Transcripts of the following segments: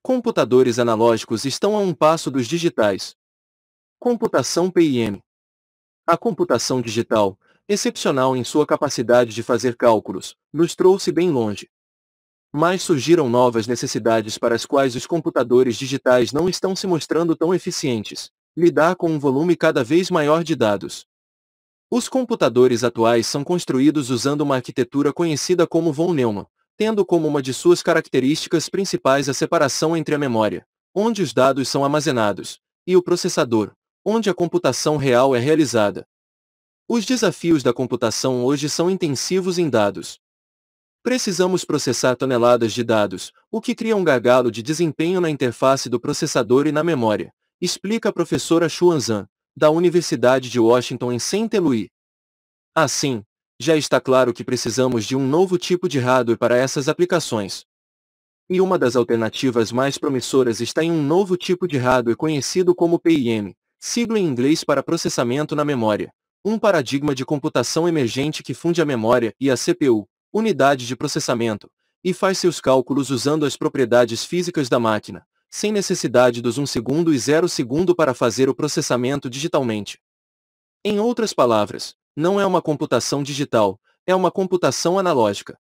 Computadores analógicos estão a um passo dos digitais. Computação PIM. A computação digital, excepcional em sua capacidade de fazer cálculos, nos trouxe bem longe. Mas surgiram novas necessidades para as quais os computadores digitais não estão se mostrando tão eficientes: lidar com um volume cada vez maior de dados. Os computadores atuais são construídos usando uma arquitetura conhecida como von Neumann, tendo como uma de suas características principais a separação entre a memória, onde os dados são armazenados, e o processador, onde a computação real é realizada. Os desafios da computação hoje são intensivos em dados. Precisamos processar toneladas de dados, o que cria um gargalo de desempenho na interface do processador e na memória, explica a professora Xuan Zhang, da Universidade de Washington em St. Louis. Assim, já está claro que precisamos de um novo tipo de hardware para essas aplicações. E uma das alternativas mais promissoras está em um novo tipo de hardware conhecido como PIM, sigla em inglês para processamento na memória, um paradigma de computação emergente que funde a memória e a CPU, unidade de processamento, e faz seus cálculos usando as propriedades físicas da máquina, sem necessidade dos 1 segundo e 0 segundo para fazer o processamento digitalmente. Em outras palavras, não é uma computação digital, é uma computação analógica.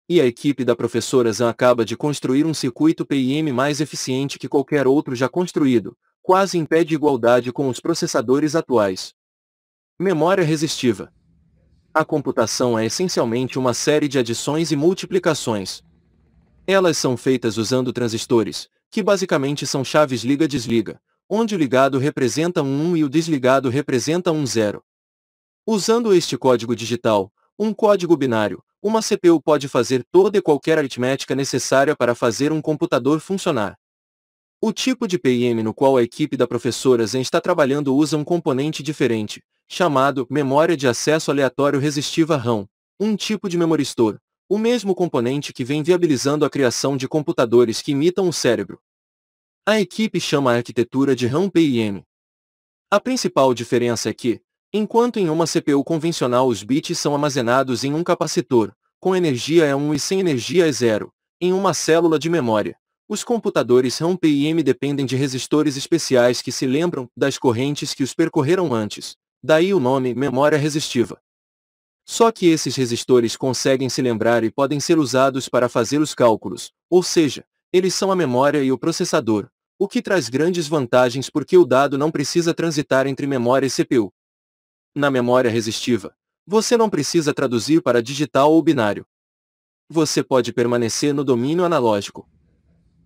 E a equipe da professora Zhang acaba de construir um circuito PIM mais eficiente que qualquer outro já construído, quase em pé de igualdade com os processadores atuais. Memória resistiva. A computação é essencialmente uma série de adições e multiplicações. Elas são feitas usando transistores, que basicamente são chaves liga-desliga, onde o ligado representa um 1 e o desligado representa um 0. Usando este código digital, um código binário, uma CPU pode fazer toda e qualquer aritmética necessária para fazer um computador funcionar. O tipo de PIM no qual a equipe da professora Zhang está trabalhando usa um componente diferente, chamado memória de acesso aleatório resistiva RAM, um tipo de memoristor, o mesmo componente que vem viabilizando a criação de computadores que imitam o cérebro. A equipe chama a arquitetura de RAM PIM. A principal diferença é que, enquanto em uma CPU convencional os bits são armazenados em um capacitor, com energia é 1 e sem energia é 0, em uma célula de memória, os computadores RAM PIM dependem de resistores especiais que se lembram das correntes que os percorreram antes, daí o nome memória resistiva. Só que esses resistores conseguem se lembrar e podem ser usados para fazer os cálculos, ou seja, eles são a memória e o processador, o que traz grandes vantagens porque o dado não precisa transitar entre memória e CPU. Na memória resistiva, você não precisa traduzir para digital ou binário. Você pode permanecer no domínio analógico.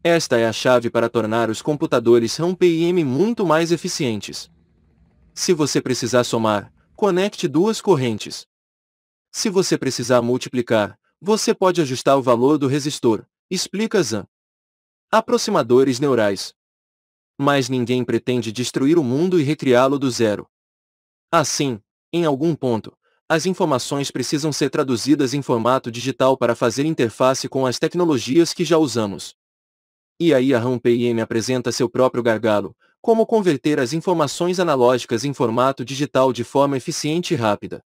Esta é a chave para tornar os computadores RAM PIM muito mais eficientes. Se você precisar somar, conecte duas correntes. Se você precisar multiplicar, você pode ajustar o valor do resistor, explica Zhang. Aproximadores neurais. Mas ninguém pretende destruir o mundo e recriá-lo do zero. Assim, em algum ponto, as informações precisam ser traduzidas em formato digital para fazer interface com as tecnologias que já usamos. E aí a RAM PIM apresenta seu próprio gargalo, como converter as informações analógicas em formato digital de forma eficiente e rápida.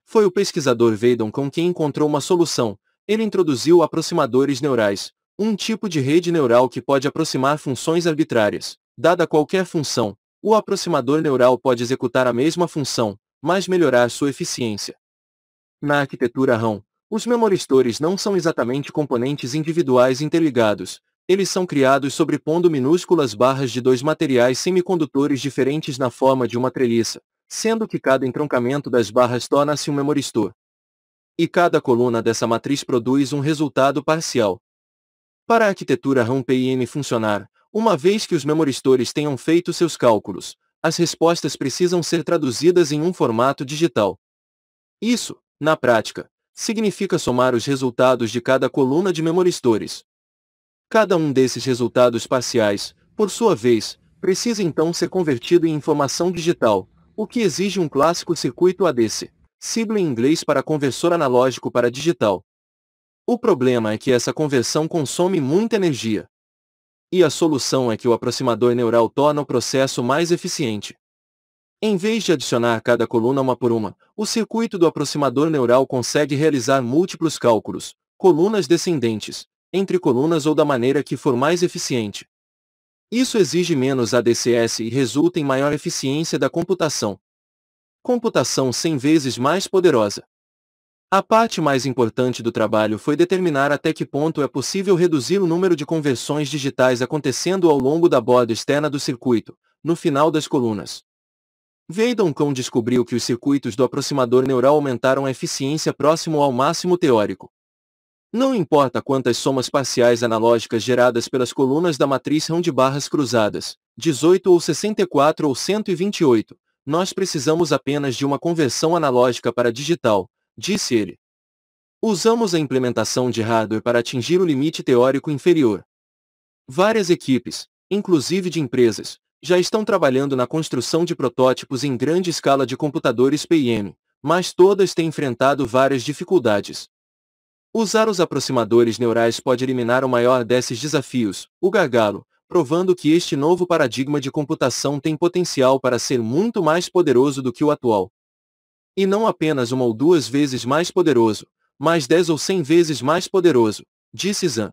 Foi o pesquisador Weidon com quem encontrou uma solução. Ele introduziu aproximadores neurais, um tipo de rede neural que pode aproximar funções arbitrárias. Dada qualquer função, o aproximador neural pode executar a mesma função, mas melhorar sua eficiência. Na arquitetura RAM, os memoristores não são exatamente componentes individuais interligados, eles são criados sobrepondo minúsculas barras de dois materiais semicondutores diferentes na forma de uma treliça, sendo que cada entroncamento das barras torna-se um memoristor. E cada coluna dessa matriz produz um resultado parcial. Para a arquitetura RAM PIM funcionar, uma vez que os memoristores tenham feito seus cálculos, as respostas precisam ser traduzidas em um formato digital. Isso, na prática, significa somar os resultados de cada coluna de memoristores. Cada um desses resultados parciais, por sua vez, precisa então ser convertido em informação digital, o que exige um clássico circuito ADC, sigla em inglês para conversor analógico para digital. O problema é que essa conversão consome muita energia. E a solução é que o aproximador neural torna o processo mais eficiente. Em vez de adicionar cada coluna uma por uma, o circuito do aproximador neural consegue realizar múltiplos cálculos, colunas descendentes, entre colunas ou da maneira que for mais eficiente. Isso exige menos ADCS e resulta em maior eficiência da computação. Computação 100 vezes mais poderosa. A parte mais importante do trabalho foi determinar até que ponto é possível reduzir o número de conversões digitais acontecendo ao longo da borda externa do circuito, no final das colunas. Weidencon descobriu que os circuitos do aproximador neural aumentaram a eficiência próximo ao máximo teórico. Não importa quantas somas parciais analógicas geradas pelas colunas da matriz são de barras cruzadas, 18 ou 64 ou 128, nós precisamos apenas de uma conversão analógica para digital, disse ele. Usamos a implementação de hardware para atingir o limite teórico inferior. Várias equipes, inclusive de empresas, já estão trabalhando na construção de protótipos em grande escala de computadores PIM, mas todas têm enfrentado várias dificuldades. Usar os aproximadores neurais pode eliminar o maior desses desafios, o gargalo, provando que este novo paradigma de computação tem potencial para ser muito mais poderoso do que o atual. E não apenas uma ou duas vezes mais poderoso, mas 10 ou 100 vezes mais poderoso, disse Zhang.